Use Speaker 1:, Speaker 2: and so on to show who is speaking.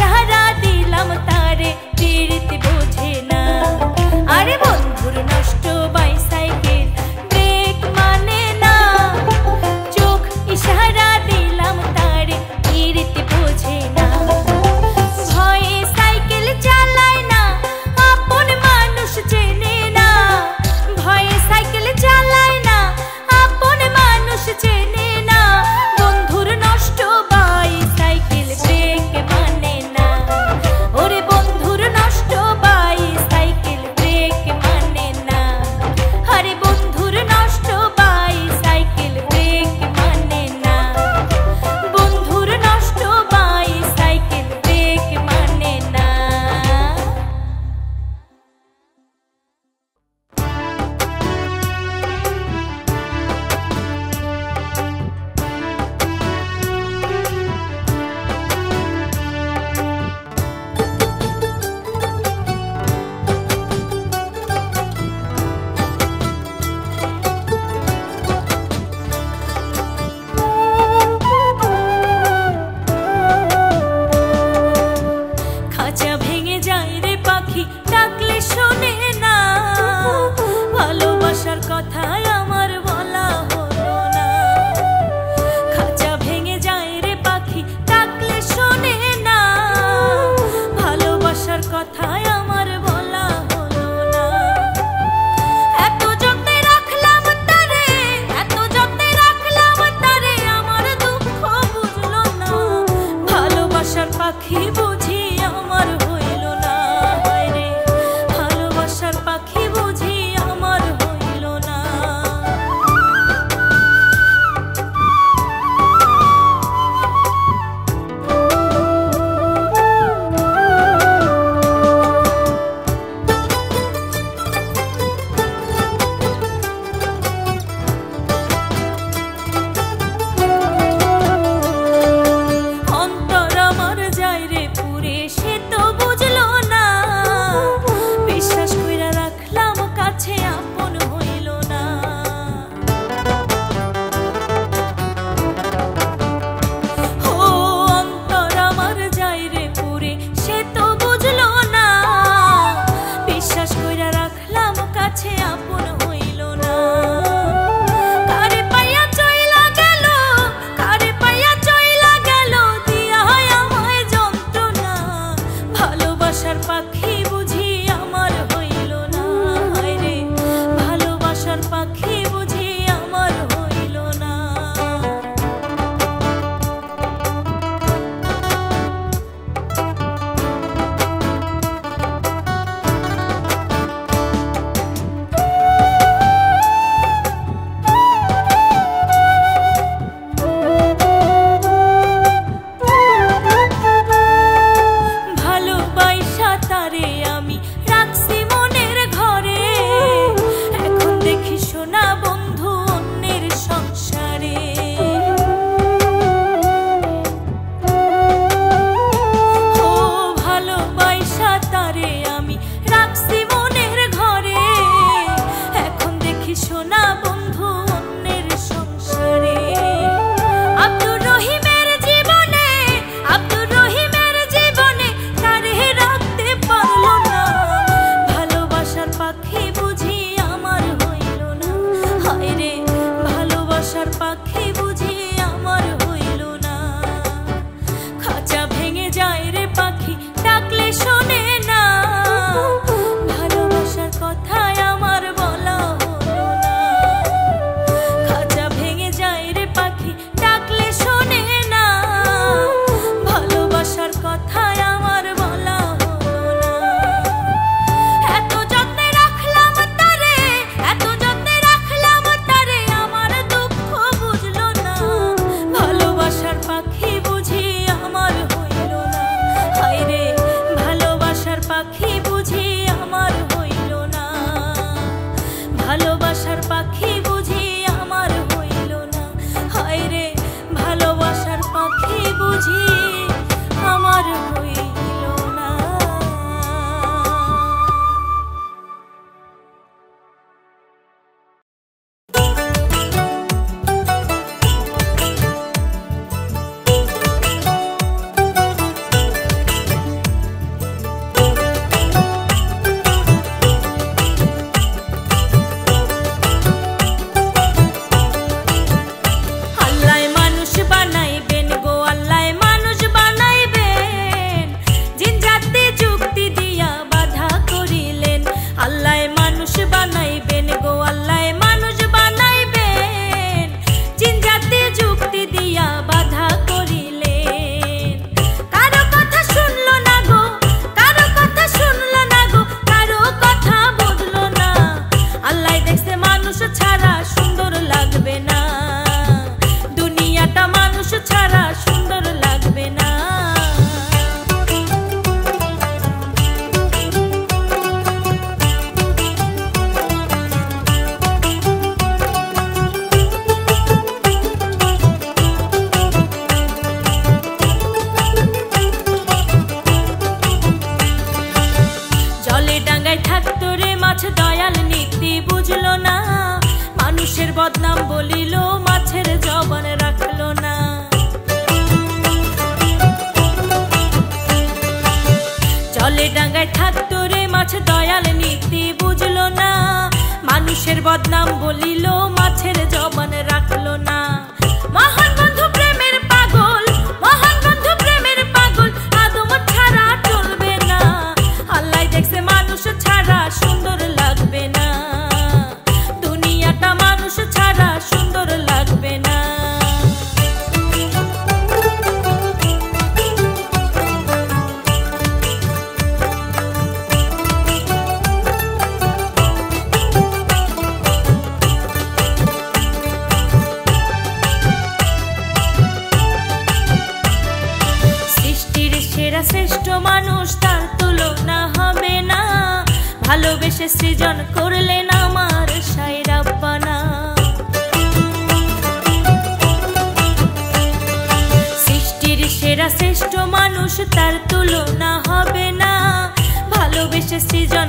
Speaker 1: ইশারা দিলাম তারে পীড়িত বোঝে না। আরে বন্ধুর নষ্ট বাইসাইকেল ব্রেক মানে না। চোখ ইশারা দিলাম তারে পীড়িত বোঝে না। ভয়ে সাইকেল চালায় না, আপন মানুষ চেনে না। ভয়ে সাইকেল চালায় না, আপন মানুষ চেনে না। বন্ধুর নষ্ট বাইসাইকেল ব্রেক মানে না। ওরে বন্ধুর নষ্ট বাইসাইকেল ব্রেক মানে না। আরে বন্ধুর নষ্ট বাইসাইকেল ব্রেক মানে না। বন্ধুর নষ্ট বাইসাইকেল ব্রেক মানে না। খাঁচা ভেঙে যায় রে পাখি, ডাকলে শোনে না। ভালোবাসার কথাই আমার বলা হলো না। খাঁচা ভেঙে যায় রে পাখি, ডাকলে শোনে না। ভালোবাসার কথাই আমার বলা হলো না। এত যত্নে রাখলাম তারে, এত যত্নে রাখলাম তারে, আমার দুঃখ বুঝলো না। ভালোবাসার পাখি বুঝি আমার হইল না। হায় রে ভালোবাসার পাখি বুঝি আমার হইল না। অন্তর আমার যায় রে পুরে, বদনাম বলিল মাছের জবান রাখলো না। জলে ডাঙ্গায় থাকতো রে মাছ দয়াল নীতি বুঝলো না, মানুষের বদনাম বলিল মাছের জবান রাখলো না। মহান বন্ধু প্রেমের পাগল, মহান বন্ধু প্রেমের পাগল, আদম ছাড়া চলবে না। আল্লাহ দেখছে মানুষ ছাড়া সুন্দর লাগবে না, দুনিয়াটা মানুষ ছাড়া সুন্দর লাগবে না। শ্রেষ্ঠ মানুষ তার তুলনা হবে না, ভালোবেসে সৃজন করলেন আমার সাই রাব্বানা। সৃষ্টির সেরা শ্রেষ্ঠ মানুষ তার তুলনা হবে না, ভালোবেসে সৃজন